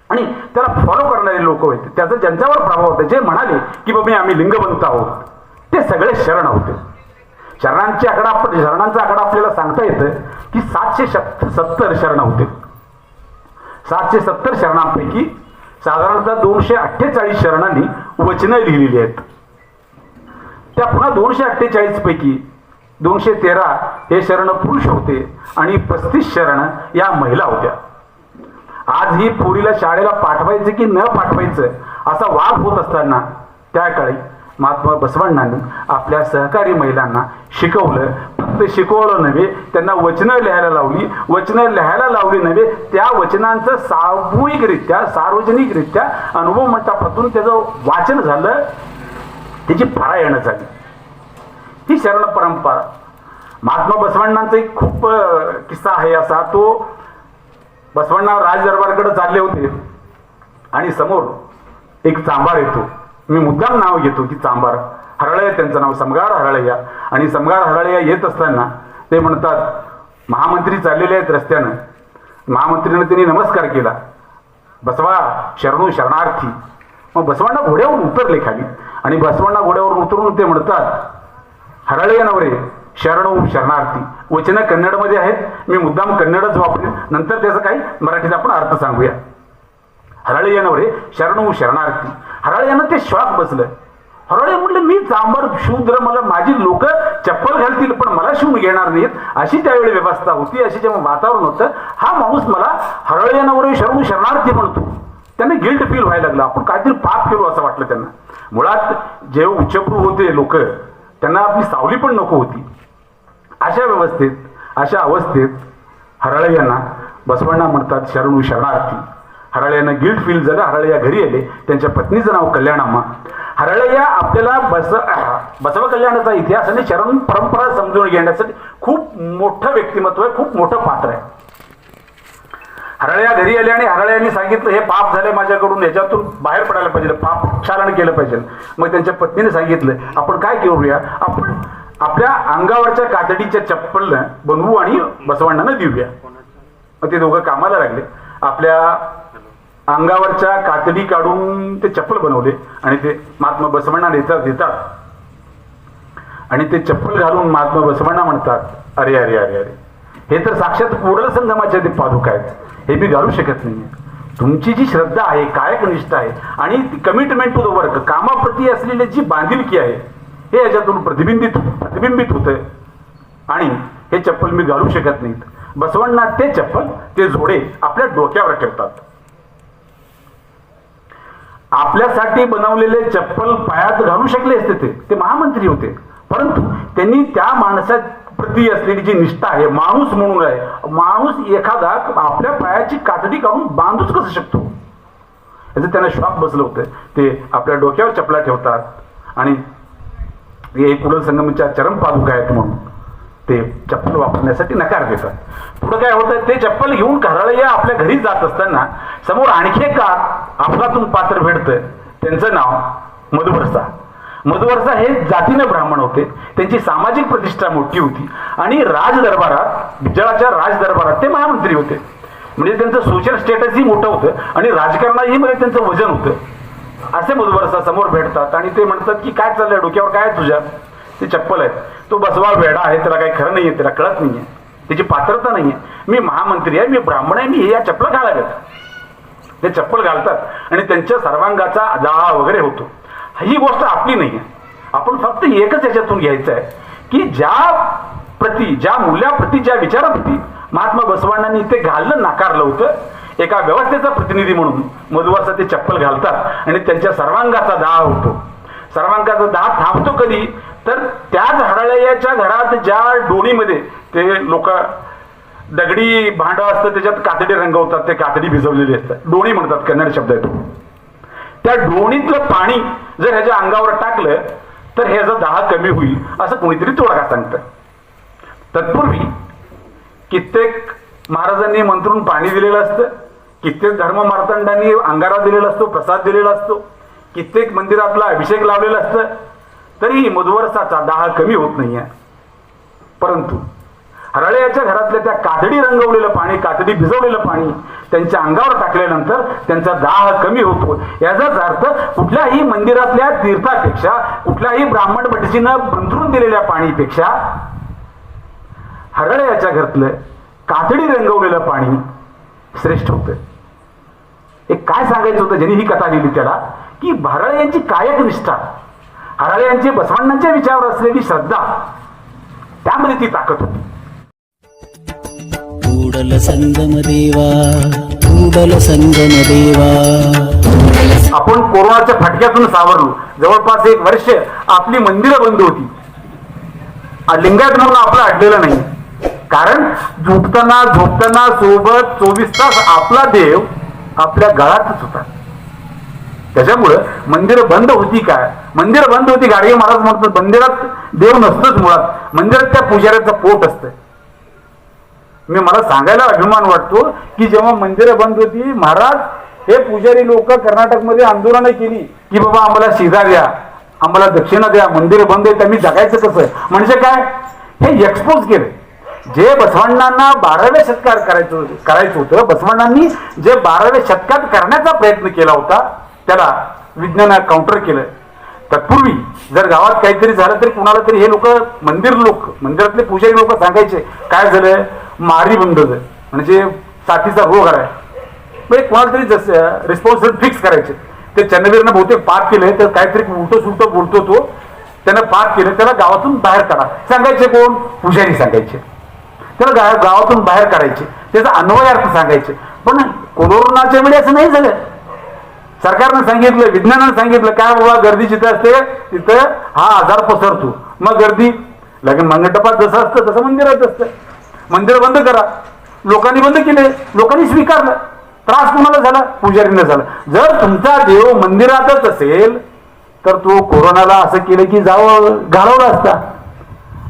आणि त्याला फॉलो करणारे लोक होते. त्याचा ज्यांच्यावर प्रभाव होता, जे म्हणाले की बाबा आम्ही लिंगवंत आहोत, ते सगळे शरण होते. शरणांचा आकडा आपल्याला सांगता येतं की 770 शरण होते. 770 शरणांपैकी साधारणतः 248 शरणांनी वचनं लिहिलेली आहेत. त्या पुन्हा 248 पैकी 213 हे शरण पुरुष होते आणि 35 शरण या महिला होत्या. आज ही पोरीला शाळेला पाठवायचं की न पाठवायचं असा वाद होत असताना त्या काळी महात्मा बसवण्णांनी आपल्या सहकारी महिलांना शिकवलं. फक्त शिकवलं नव्हे, त्यांना वचनं लिहायला लावली. वचनं लिहायला लावली नव्हे, त्या वचनांचं सामूहिकरित्या सार्वजनिकरित्या अनुभव मंडपातून त्याचं वाचन झालं, त्याची पारायण झाली. ही शरण परंपरा. महात्मा बसवण्णांचा एक खूप किस्सा आहे असा. तो बसवण्णा राजदरबारकडे चालले होते आणि समोर एक चांभार येतो. मी मुद्दाम नाव घेतो की चांभार, हरळय्या त्यांचं नाव, समगार हरळय्या. आणि समगार हरळय्या येत असताना ते म्हणतात, महामंत्री चाललेले आहेत रस्त्यानं. महामंत्रीने त्यांनी नमस्कार केला, बसवा शरणू शरणार्थी. मग बसवण्णा घोड्यावरून उतरले खाली आणि बसवण्णा घोड्यावरून उतरून ते म्हणतात, हरळय्या नवरे शरणू शरणार्थी. वचनं कन्नडमध्ये आहेत, मी मुद्दाम कन्नडच वापरेन, नंतर त्याचं काही मराठीत आपण अर्थ सांगूया. हराळे यांवर शरणू शरणार्थी. हराळे यांना ते शॉक बसलं. हराळे म्हटलं, मी चांबर शूद्र, मला माझी लोक चप्पल घालतील पण मला शिवून घेणार नाहीत, अशी त्यावेळी व्यवस्था होती, अशी जेव्हा वातावरण होतं. हा माणूस मला हराळे यांवर शरणू शरणार्थी म्हणतो. त्यांना गिल्ट फील व्हायला लागला, आपण काहीतरी पाप केलो असं वाटलं त्यांना. मुळात जे उच्चभ्रू होते लोक, त्यांना आपली सावली पण नको होती. अशा व्यवस्थेत, अशा अवस्थेत हराळे यांना बसवण्णा म्हणतात शरणू शरणार्थी. हराळे यांना गिल्ट फील झालं. हराळे या घरी आले. त्यांच्या पत्नीचं नाव कल्याणाम्मा. हराळे या आपल्याला बसव कल्याणाचा इतिहास आणि शरण परंपरा समजून घेण्यासाठी खूप मोठं व्यक्तिमत्व आहे, खूप मोठं पात्र आहे. हराळे या घरी आले आणि हराळे यांनी सांगितलं, हे पाप झाले माझ्याकडून, ह्याच्यातून बाहेर पडायला पाहिजे, पाप क्षालन केलं पाहिजे. मग त्यांच्या पत्नीने सांगितलं, आपण काय करूया, आपण आपल्या अंगावरच्या कातडीच्या चप्पल बनवू आणि बसवण्णांना देऊया. मग ते दोघं कामाला लागले. आपल्या अंगावरच्या कातडी काढून ते चप्पल बनवले आणि ते महात्मा बसवण्णा देतात आणि ते चप्पल घालून महात्मा बसवण्णा म्हणतात, अरे अरे अरे अरे, हे तर साक्षात कोरल संगमाच्या ते पादुका आहेत, हे मी घालू शकत नाही. तुमची जी श्रद्धा आहे, कायक निष्ठा आहे आणि कमिटमेंट टू द वर्क, कामाप्रती असलेली जी बांधिलकी आहे, हे याच्यातून प्रतिबिंबित होतंय आणि हे चप्पल मी घालू शकत नाहीत. बसवण्णा ते चप्पल, ते जोडे आपल्या डोक्यावर ठेवतात. आपल्यासाठी बनवलेले चप्पल पायात घालू शकले असते, ते महामंत्री होते, परंतु त्यांनी त्या माणसाप्रती असलेली जी निष्ठा आहे, माणूस म्हणून आहे, माणूस एखादा आपल्या पायाची कातडी काढून बांधूच कसं शकतो, याचं त्यांना शॉक बसलं होतं. ते आपल्या डोक्यावर चपला ठेवतात आणि हे कुडल संगमच्या चरण पादुका आहेत म्हणून ते चप्पल वापरण्यासाठी नकार देतात. पुढे काय होतं, ते चप्पल घेऊन हराळे आपल्या घरी जात असताना समोर आणखी एक अफलातून पात्र भेटतं. त्यांचं नाव मधुवरसा. मधुवरसा हे जातीने ब्राह्मण होते. त्यांची सामाजिक प्रतिष्ठा मोठी होती आणि राजदरबारात, बिजाळाच्या राजदरबारात ते महामंत्री होते. म्हणजे त्यांचं सोशल स्टेटसही मोठं होतं आणि राजकारणाही मध्ये त्यांचं वजन होतं. असे मधुवरसा समोर भेटतात आणि ते म्हणतात की काय चाललंय, डोक्यावर काय आहे तुझ्या, ती चप्पल आहे, तो बसवा वेडा आहे, त्याला काही खरं नाहीये, त्याला कळत नाहीये, त्याची पात्रता नाहीये, मी महामंत्री आहे, मी ब्राह्मण आहे, मी या चप्पल घालाव्यात. ते चप्पल घालतात आणि त्यांच्या सर्वांगाचा जाळा वगैरे होतो. ही गोष्ट आपली नाही आहे. आपण फक्त एकच याच्यातून घ्यायचं आहे की ज्या मूल्याप्रती, ज्या विचाराप्रती महात्मा बसवण्णांनी ते घालणं नाकारलं होतं, एका व्यवस्थेचा प्रतिनिधी म्हणून मधुवरसा ते चप्पल घालतात आणि त्यांच्या सर्वांगाचा दाह होतो. सर्वांगाचा दाह थांबतो कधी, तर त्याच हराळ्याच्या घरात ज्या डोणीमध्ये ते लोक दगडी भांड असतं, त्याच्यात कातडी रंगवतात, ते कातडी भिजवलेली असतात, डोणी म्हणतात, कन्नड शब्द आहे तो. त्या डोणीतलं पाणी जर ह्याच्या अंगावर टाकलं तर ह्याचा दाह कमी होईल असं कोणीतरी तोडगा सांगतं. तत्पूर्वी कित्येक महाराजांनी मंत्रून पाणी दिलेलं असतं, कित्येक धर्ममार्तंडांनी अंगारा दिलेला असतो, प्रसाद दिलेला असतो, कित्येक मंदिरातला अभिषेक लावलेला असतं, तरीही मधुवरसाचा दाह कमी होत नाहीये. परंतु हराळ्याच्या घरातल्या त्या कातडी रंगवलेलं पाणी, कातडी भिजवलेलं पाणी त्यांच्या अंगावर टाकल्यानंतर त्यांचा दाह कमी होतो. याचाच अर्थ कुठल्याही मंदिरातल्या तीर्थापेक्षा, कुठल्याही ब्राह्मण भटजीनं बंधरून दिलेल्या पाणीपेक्षा हराळ्याच्या घरातलं कातडी रंगवलेलं पाणी श्रेष्ठ होतं. एक काय सांगायचं होतं ज्यांनी ही कथा लिहिली त्याला, की हराळे यांची कायक निष्ठा, हराळे यांची बसवण्णांच्या विचारावर असलेली श्रद्धा, त्यामध्ये ती ताकद होती. ಕೂಡಲ ಸಂಗಮ ದೇವಾ ಕೂಡಲ ಸಂಗಮ ದೇವಾ. आपण कोरोनाच्या फटक्यातून सावरलो. जवळपास 1 वर्ष आपली मंदिरं बंद होती. लिंगायत म्हणून आपलं अडलेलं नाही, कारण झोपताना सोबत 24 तास आपला देव आपल्या गळातच होता. त्याच्यामुळं मंदिरं बंद होती. काय मंदिरं बंद होती, गाडगे महाराज म्हणतात मंदिरात देव नसतोच, मुळात मंदिरात त्या पुजाऱ्याचं पोट असतं. मला सांगायला अभिमान वाटतो की जेव्हा मंदिरं बंद होती, महाराज हे पुजारी लोक कर्नाटकमध्ये आंदोलनं केली की बाबा आम्हाला शिधा द्या, आम्हाला दक्षिणा द्या, मंदिरं बंद आहेत, आम्ही जगायचं कसं. म्हणजे काय, हे एक्सपोज केलं. जे बसवण्णांना 12व्या शतकात करायचं होतं, बसवण्णांनी जे 12व्या शतकात करण्याचा प्रयत्न केला होता, त्याला विज्ञानानं काउंटर केलं. तत्पूर्वी जर गावात काहीतरी झालं तरी कुणाला तरी हे लोक मंदिरातले पुजारी लोक सांगायचे, काय झालं, मारी बंद, म्हणजे साथीचा रोग आलाय. म्हणजे कोणाला तरी जसं रिस्पॉन्सिबिलिटी फिक्स करायचे. ते चन्नवीरनं बहुतेक पाप केले तर काहीतरी उलटं सुलटं बोलतो तो, त्यानं पाप केलं त्याला गावातून बाहेर काढा सांगायचे. कोण? पुजारी सांगायचे. त्याला गावातून बाहेर काढायचे, त्याचा अन्वयार्थ सांगायचे. पण कोरोनाच्या वेळी असं नाही झालं. सरकारनं सांगितलं, विज्ञानानं सांगितलं काय बाबा गर्दी जिथं असते तिथं हा आजार पसरतो. मग गर्दी लगेच मंडपात जसं असतं तसं मंदिरात असतं. मंदिर बंद करा. लोकांनी बंद केले, लोकांनी स्वीकारलं. त्रास कोणाला झाला? पुजारीने झाला. जर तुमचा देव मंदिरातच असेल तर तो कोरोनाला असं केलं की जावं घालवला असता.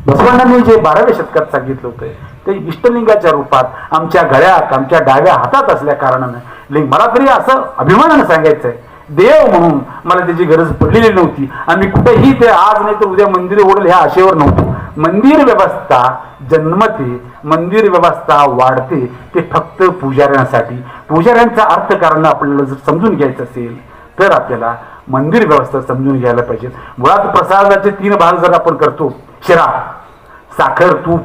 बसवण्णांनी जे 12व्या शतकात सांगितलं होतं ते इष्टलिंगाच्या रूपात आमच्या गळ्यात आमच्या डाव्या हातात असल्या कारणानं लिंग. मला तरी असं अभिमानानं सांगायचं आहे, देव म्हणून मला त्याची गरज पडलेली नव्हती. आम्ही कुठेही ते आज नाही तर उद्या मंदिर ओढेल ह्या आशेवर नव्हतो. मंदिर व्यवस्था जन्मते, मंदिर व्यवस्था वाढते ते फक्त पुजाऱ्यांसाठी. पुजाऱ्यांचा अर्थकारण आपल्याला जर समजून घ्यायचं असेल तर आपल्याला मंदिर व्यवस्था समजून घ्यायला पाहिजे. मुळात प्रसादाचे 3 भाग जर आपण करतो, शिरा, साखर, तूप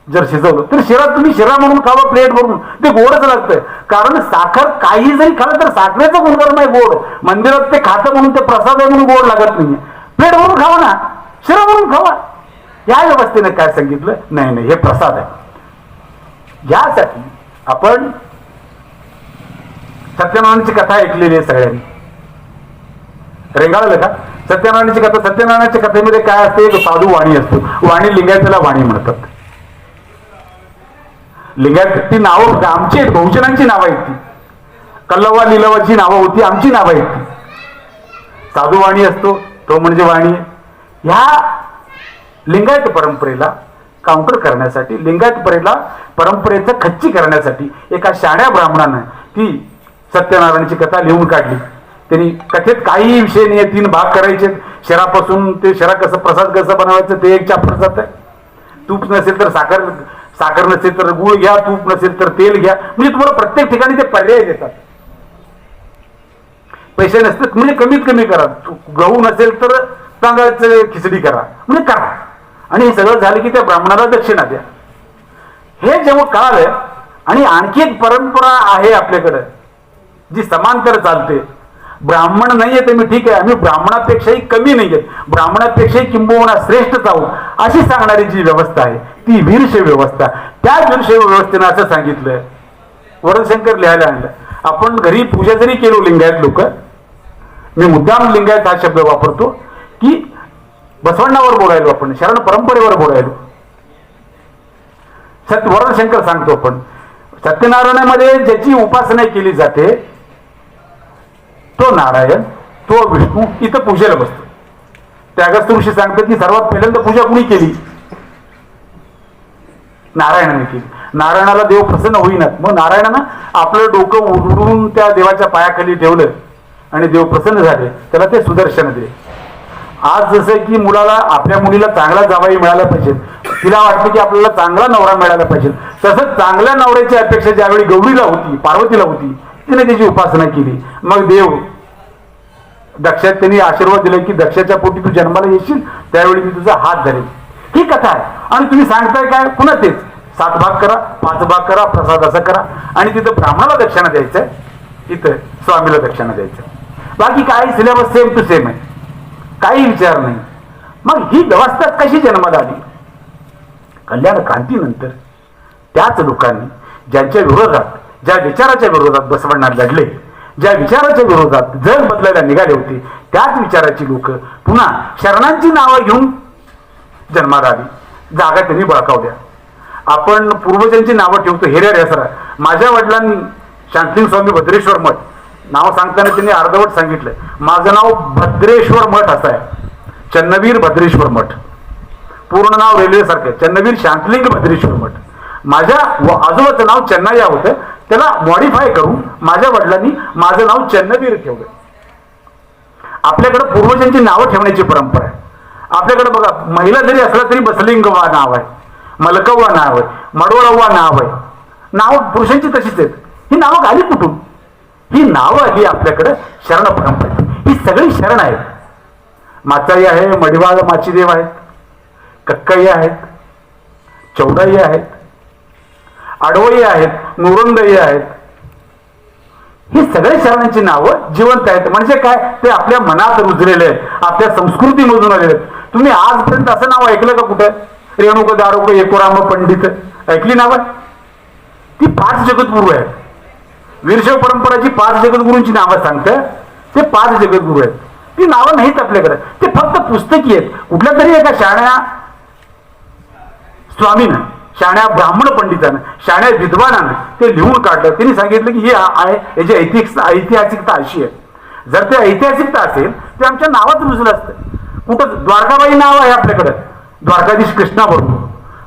जर शिजवलं तर शिरा तुम्ही शिरा म्हणून खावा प्लेट भरून, ते गोडच लागतं. कारण साखर काही जरी खाल्लं तर साखरेचं गुणधर्म आहे गोड. मंदिरात ते खातं म्हणून ते प्रसाद आहे म्हणून गोड लागत नाही. प्लेट भरून खावा ना, शिरा म्हणून खावा. या व्यवस्थेने काय सांगितलं? नाही नाही, हे प्रसाद आहे. यासाठी आपण सत्यनारायणाची कथा ऐकलेली आहे सगळ्यांनी. रेंगाळलं का? सत्यनारायणाची कथा. सत्यनारायणाच्या कथेमध्ये काय असते? एक साधू वाणी असतो. वाणी लिंगायताला वाणी म्हणतात. लिंगायत ती नावं आमची आहेत, बहुजनांची नावं आहेत. ती कल्लवा लिलवाची नावं होती, आमची नावं आहेत. ती साधू वाणी असतो तो म्हणजे वाणी. ह्या लिंगायत परंपरेला काउंटर करण्यासाठी, लिंगायत परंपरेचं खच्ची करण्यासाठी एका शाण्या ब्राह्मणानं ती सत्यनारायणाची कथा लिहून काढली. त्यांनी कथेत काही विषय नाही, 3 भाग करायचे. शिरापासून ते शिरा कसं, प्रसाद कसं बनवायचं ते एक चॅप्टर जात आहे. तूप नसेल तर साखर नसेल तर गुळ घ्या, तूप नसेल तर तेल घ्या. म्हणजे तुम्हाला प्रत्येक ठिकाणी ते पर्याय देतात. पैसे नसतात म्हणजे कमीत कमी करा. गहू नसेल तर तांदळाचं खिचडी करा म्हणजे करा. आणि हे सगळं झालं की त्या ब्राह्मणाला दक्षिणा द्या. हे जेव्हा कळालं, आणि आणखी एक परंपरा आहे आपल्याकडं जी समांतर चालते. ब्राह्मण नाहीये ते मी ठीक आहे, आम्ही ब्राह्मणापेक्षाही कमी नाहीये, ब्राह्मणापेक्षाही किंबहुना श्रेष्ठच आहोत अशी सांगणारी जी व्यवस्था आहे ती वीरशैव व्यवस्था. त्या वीरशैव व्यवस्थेनं असं सांगितलं, वरदशंकर लिहायला आणलं. आपण घरी पूजा जरी केलो लिंगायत लोक, मी मुद्दाम लिंगायत हा शब्द वापरतो की बसवण्णावर बोलायलो आपण, शरण परंपरेवर बोलायलो. वरदशंकर सांगतो आपण सत्यनारायणामध्ये ज्याची उपासना केली जाते तो नारायण, तो विष्णू इथं पूजेला बसतो. त्यागस्त ऋषी सांगतात की सर्वात पहिल्यांदा पूजा कुणी केली? नारायणाने केली. नारायणाला देव प्रसन्न होईनात, मग नारायणानं आपलं डोकं उडून त्या देवाच्या पायाखाली ठेवलं आणि देव प्रसन्न झाले. त्याला ते सुदर्शन दिले. आज जसं की मुलाला, आपल्या मुलीला चांगला जावई मिळाला पाहिजे, तिला वाटतं की आपल्याला चांगला नवरा मिळाला पाहिजे, तसंच चांगल्या नवऱ्याची अपेक्षा ज्यावेळी गौरीला होती, पार्वतीला होती, तिने त्याची उपासना केली. मग देव दक्षात त्यांनी आशीर्वाद दिले की दक्षाच्या पोटी तू जन्माला येशील त्यावेळी मी तुझा हात धरेल. ही कथा आहे. आणि तुम्ही सांगताय काय? पुन्हा तेच 7 भाग करा, 5 भाग करा, प्रसाद असं करा. आणि तिथं ब्राह्मणाला दक्षिणा द्यायचंय, तिथं स्वामीला दक्षिणा द्यायचं. बाकी काही सिलेबस सेम टू सेम आहे, काही विचार नाही. मग ही व्यवस्था कशी जन्माला आली? कल्याण क्रांतीनंतर त्याच लोकांनी ज्यांच्या विरोधात, ज्या विचाराच्या विरोधात बसवण्णा लढले, ज्या विचाराच्या विरोधात जग बदलायला निघाले होते, त्याच विचाराची लोक पुन्हा शरणांची नावं घेऊन जन्माला आली. जागा त्यांनी बळकावल्या. आपण पूर्वजांची नावं ठेवतो हेऱ्या रेसरा. माझ्या वडिलांनी शांतलिंग स्वामी भद्रेश्वर मठ नाव सांगताना त्यांनी अर्धवट सांगितलं, माझं नाव भद्रेश्वर मठ असं आहे, चन्नवीर भद्रेश्वर मठ. पूर्ण नाव रेल्वे सारखं चन्नवीर शांतलिंग भद्रेश्वर मठ. माझ्या आजोबाचं नाव चन्नय्या होतं, त्याला मॉडिफाय करून माझ्या वडिलांनी माझं नाव चन्नवीर ठेवलं. आपल्याकडे पूर्वजांची नावं ठेवण्याची परंपरा आहे. आपल्याकडे बघा, महिला जरी असला तरी बसलिंगवा नाव आहे, मलकव्वा नाव आहे, मडवळव्वा नाव आहे. नाव पुरुषांची तशीच आहेत. ही नावं आली कुठून? ही नावं ही आपल्याकडे शरण परंपरा, ही सगळी शरण आहेत. माचाई आहे, मडिवाळ माचीदेव आहेत, कक्काई आहेत, चौडाई आहेत, आडवई आहेत, नोरंदई आहेत, ही सगळे शरणांची नावं जिवंत आहेत. म्हणजे काय, ते आपल्या मनात रुजलेले आहेत, आपल्या संस्कृतीमधून आलेले आहेत. तुम्ही आजपर्यंत असं नाव ऐकलं का कुठं? रेणुक दारुक एकोराम पंडित ऐकली नावं? ती 5 जगद्गुरू आहेत. वीरशैव परंपराची 5 जगद्गुरूंची नावं सांगतं, ते 5 जगद्गुरू आहेत. ती नावं नाहीत आपल्याकडे, ते फक्त पुस्तकी आहेत. कुठल्या तरी एका शाण्या स्वामीनं, शाण्या ब्राह्मण पंडितानं, शाण्या विद्वानानं ते लिहून काढलं. त्यांनी सांगितलं की ही आहे, याची ऐतिहासिकता अशी आहे. जर ते ऐतिहासिकता असेल ते आमच्या नावात रुजलं असतं. कुठं द्वारकाबाई नाव आहे आपल्याकडं, द्वारकाधीश कृष्णा बरोबर,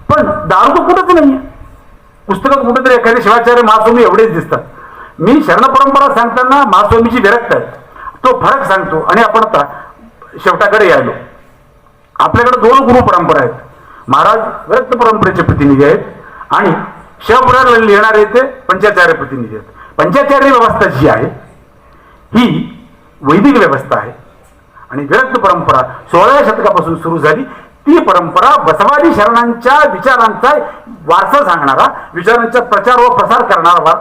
पण दारू तर कुठंच नाहीये. पुस्तकात कुठेतरी एखादे शिवाचार्य महास्वामी एवढेच दिसतात. मी शरण परंपरा सांगताना महास्वामीची विरक्त आहे, तो फरक सांगतो. आणि आपण आता शेवटाकडे यायलो. आपल्याकडे 2 गुरु परंपरा आहेत. महाराज विरक्त परंपरेचे प्रतिनिधी आहेत आणि शिवपुराण लिहिणारे ते पंचाचार्य प्रतिनिधी आहेत. पंचाचार्य व्यवस्था जी आहे ही वैदिक व्यवस्था आहे आणि विरक्त परंपरा 16व्या शतकापासून सुरू झाली. ती परंपरा बसवादी शरणांच्या विचारांचा वारसा सांगणारा, विचारांचा प्रचार व प्रसार करणारा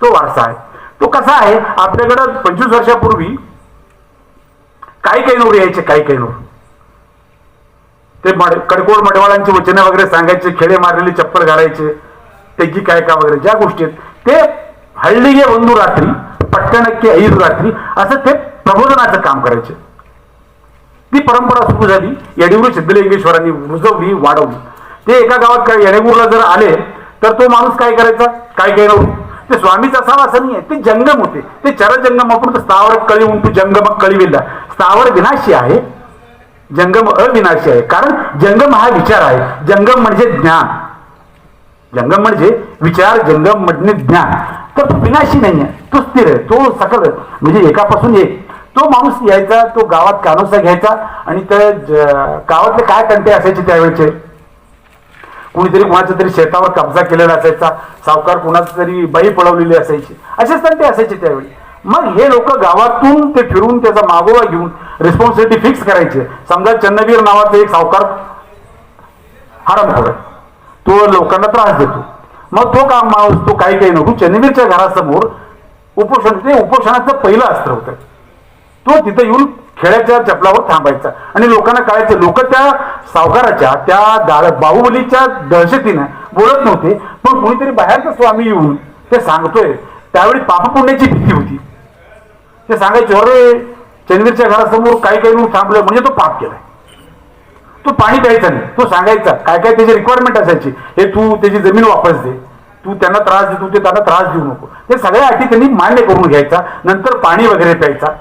तो वारसा आहे. तो कसा आहे, आपल्याकडं 25 वर्षापूर्वी काही नोर यायचे, काही नोर ते कडकोड मडवाळांची वचने वगैरे सांगायचे, खेडे मारलेली चप्पल घालायचे, त्याची काय का वगैरे ज्या गोष्टी आहेत ते हळ्ळीगे बंधू रात्री पट्टणक्के ऐर रात्री असं ते प्रबोधनाचं काम करायचे. ती परंपरा सुरू झाली. येडेगुरू सिद्धलिंगेश्वरांनी रुजवली, वाढवली. ते एका गावात काय येडेगुरूला जर आले तर तो माणूस काय करायचा, काय नव्हतं. ते स्वामीच असावं असं नाही आहे, ते जंगम होते. ते चरजंगम आपण स्थावर कळी उंटू जंगम कळीविल्ला. स्थावर विनाशी आहे, जंगम अविनाशी आहे. कारण जंगम हा विचार आहे, जंगम म्हणजे ज्ञान, जंगम म्हणजे विचार, जंगम म्हणजे ज्ञान. तर तो विनाशी नाही आहे, तो स्थिर आहे, तो सकल म्हणजे एकापासून एक. तो माणूस यायचा, तो गावात कानोसा घ्यायचा आणि त्या गावातले काय तंटे असायचे त्यावेळेचे, कुणीतरी कुणाच्या तरी शेतावर कब्जा केलेला असायचा, सावकार कुणाची तरी बाई पळवलेली असायची, असेच तंटे असायचे त्यावेळी. मग हे लोक गावातून ते फिरून त्याचा मागोवा घेऊन रिस्पॉन्सिबिलिटी फिक्स करायचे. समजा चन्नवीर नावाचा एक सावकार हरामखोर आहे, तो लोकांना त्रास देतो. मग तो काम माणूस तो काही नको चन्नवीरच्या घरासमोर उपोषण, ते उपोषणाचं पहिलं अस्त्र होतं. तो तिथे येऊन खेळ्याच्या चपलावर थांबायचा आणि लोकांना कळायचं. लोक त्या सावकाराच्या त्या बाहुबलीच्या दहशतीनं बोलत नव्हते, पण कोणीतरी बाहेरचा स्वामी येऊन ते सांगतोय. त्यावेळी पापपुण्याची भीती होती. ते सांगायचे, अरे चंद्रच्या घरासमोर काही थांबलं म्हणजे तो पाप केलाय. तो पाणी प्यायचा नाही, तो सांगायचा. काय त्याची रिक्वायरमेंट असायची, हे तू त्याची जमीन वापस दे, तू त्यांना त्रास दे, तू ते त्यांना त्रास देऊ नको. ते सगळ्या अटी त्यांनी मान्य करून घ्यायचा. नंतर पाणी वगैरे प्यायचा.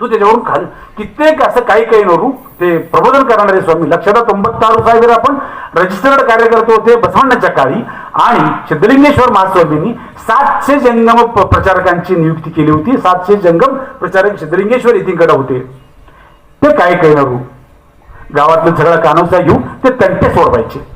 तू त्याच्यावरून खाली कित्येक असं काही नरू ते प्रबोधन करणारे स्वामी. लक्षात 96 साहेब आपण रजिस्टर्ड कार्यकर्ते होते बसवण्याच्या काळी. आणि सिद्धलिंगेश्वर महास्वामींनी 700 जंगम प्रचारकांची नियुक्ती केली होती. 700 जंगम प्रचारक सिद्धलिंगेश्वर येथींकडे होते. ते काही नरू गावातलं सगळं कानोसा घेऊन ते तंटे सोडवायचे.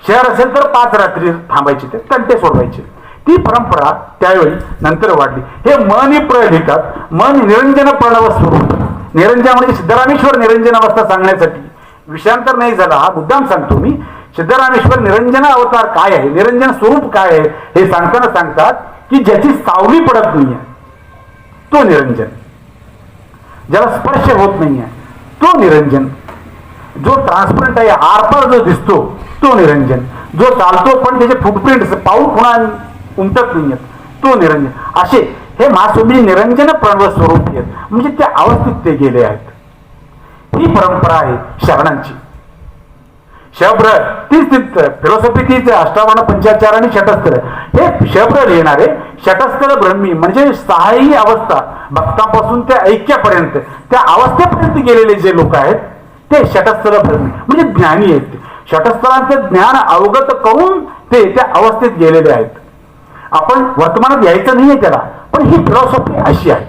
शहर असेल तर 5 रात्री थांबायचे, ते तंटे सोडवायचे. ती परंपरा त्यावेळी नंतर वाढली. हे मनी प्र लिहितात, मन निरंजन प्रणव स्वरूप. निरंजन म्हणजे सिद्धरामेश्वर निरंजन अवस्था सांगण्यासाठी विषयांतर नाही झाला, हा मुद्दाम सांगतो मी. सिद्धरामेश्वर निरंजन अवतार काय आहे, निरंजन स्वरूप काय आहे हे सांगताना सांगतात की ज्याची सावली पडत नाहीये तो निरंजन, ज्याला स्पर्श होत नाहीये तो निरंजन, जो ट्रान्सपरंट आहे आरपार जो दिसतो तो निरंजन, जो चालतो पण त्याचे फुटप्रिंट पाऊल पुन्हा उमटत नाहीयेत तो निरंजन. असे हे महास्वामी निरंजन प्रणव स्वरूप आहेत. म्हणजे त्या अवस्थेत ते गेले आहेत. ही परंपरा आहे शरणांची. शब्र तीच फिलॉसॉफी तीच अष्टावन्न पंचाचार आणि षटस्तर. हे शब्र लिहिणारे षटस्तर ब्रह्मी म्हणजे सहाही अवस्था भक्तापासून त्या ऐक्यापर्यंत त्या अवस्थेपर्यंत गेलेले जे लोक आहेत ते षटस्तर ब्रह्मी म्हणजे ज्ञानी आहेत. षटस्थरांचं ज्ञान अवगत करून ते त्या अवस्थेत गेलेले आहेत. आपण वर्तमानात यायचं नाहीये त्याला, पण ही फिलॉसॉफी अशी आहे.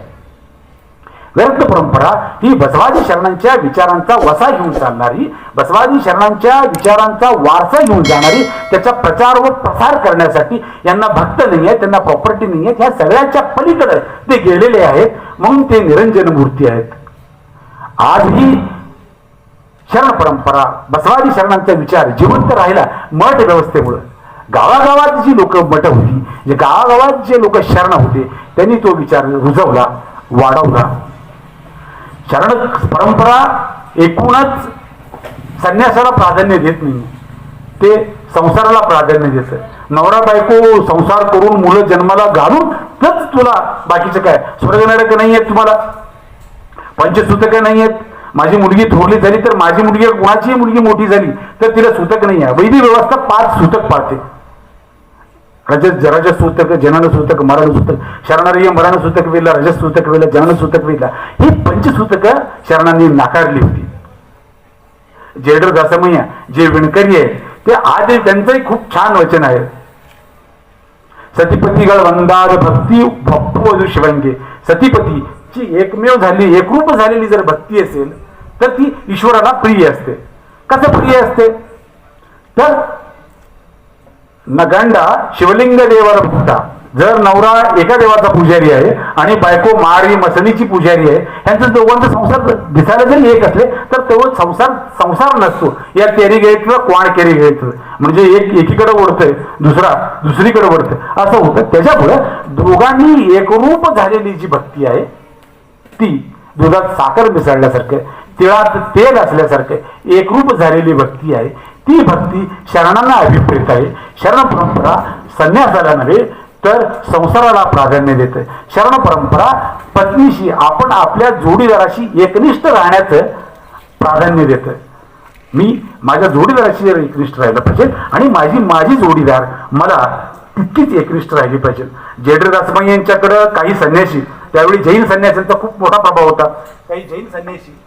व्यर्थ परंपरा ही बसवादी शरणांच्या विचारांचा वसा घेऊन चालणारी, बसवादी शरणांच्या विचारांचा वारसा घेऊन जाणारी, त्याचा प्रचार व प्रसार करण्यासाठी यांना भक्त नाही आहे, त्यांना प्रॉपर्टी नाही आहे, ह्या सगळ्याच्या पलीकडे ते गेलेले आहेत. म्हणून ते निरंजन मूर्ती आहेत. आजही शरण परंपरा बसवादी शरणांचा विचार जिवंत राहिला मठ व्यवस्थेमुळे. गावागावात जी लोक मठ होती, जे गावागावात जे लोक शरण होते, त्यांनी तो विचार रुजवला, वाढवला. शरण परंपरा एकूणच संन्यासाला प्राधान्य देत नाही, ते संसाराला प्राधान्य देतं. नवरा बायको संसार करून मुलं जन्माला घालून तर तुला बाकीचं काय, स्वर्ग नरक नाही आहेत, तुम्हाला पंचसूतक नाही आहेत. माझी मुलगी थोरली झाली तर माझी मुलगी, कुणाची मुलगी मोठी झाली तर तिला सूतक नाही आहे. वैदिक व्यवस्था 5 सूतक पाळते. रजस सूतक, जनन सूतक, मरण सूतक, शरणार्य मरण सूतक वेला, रजस सूतक वेला, जनन सूतक वेला, ही पंचसूतक शरणांनी नाकारली होती. जेडर दासमय्या जे विणकरी आहेत ते आज त्यांचंही खूप छान वचन आहे. सतीपतीगळ वंदार भक्ती भक्तवधू शिवंगे. सतीपतीची एकमेव झाली, एकरूप झालेली जर भक्ती असेल तर ती ईश्वराला प्रिय असते. कसं प्रिय असते तर नगंडा शिवलिंग देवाला भक्ता. जर नवरा एका देवाचा पुजारी आहे आणि बायको मारी मसणीची पुजारी आहे, यांचा दोघांचा संसार दिसायला जरी एक असले तर तो संसार नसतो. या तेरी गेळीतलं क्वाण केरी गेळीतलं, म्हणजे एक एकीकडे ओढतंय, दुसरा दुसरीकडे ओढतंय, असं होतं. त्याच्यामुळे दोघांनी एकरूप झालेली जी भक्ती आहे ती दुधात साखर मिसळल्यासारखं, तिळात तेल असल्यासारखं एकरूप झालेली भक्ती आहे. ती भक्ती शरणांना अभिप्रेत आहे. शरण परंपरा संन्यासाला नव्हे तर संसाराला प्राधान्य देते. शरण परंपरा पत्नीशी, आपण आपल्या जोडीदाराशी एकनिष्ठ राहण्याचं प्राधान्य देतं. मी माझ्या जोडीदाराशी एकनिष्ठ राहिलं पाहिजे आणि माझी जोडीदार मला तितकीच एकनिष्ठ राहिली पाहिजे. जेडर दासमय्या यांच्याकडं काही संन्यासी, त्यावेळी जैन संन्यासींचा खूप मोठा प्रभाव होता. काही जैन संन्यासी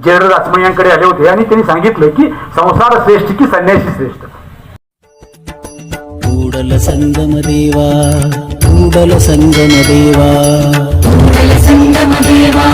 जेडर दासमय्यांकडे आले होते आणि त्यांनी सांगितलं की संसार श्रेष्ठ की संन्यासी श्रेष्ठ. ಕೂಡಲ ಸಂಗಮ ದೇವಾ, ಕೂಡಲ ಸಂಗಮ ದೇವಾ, ಕೂಡಲ ಸಂಗಮ ದೇವಾ.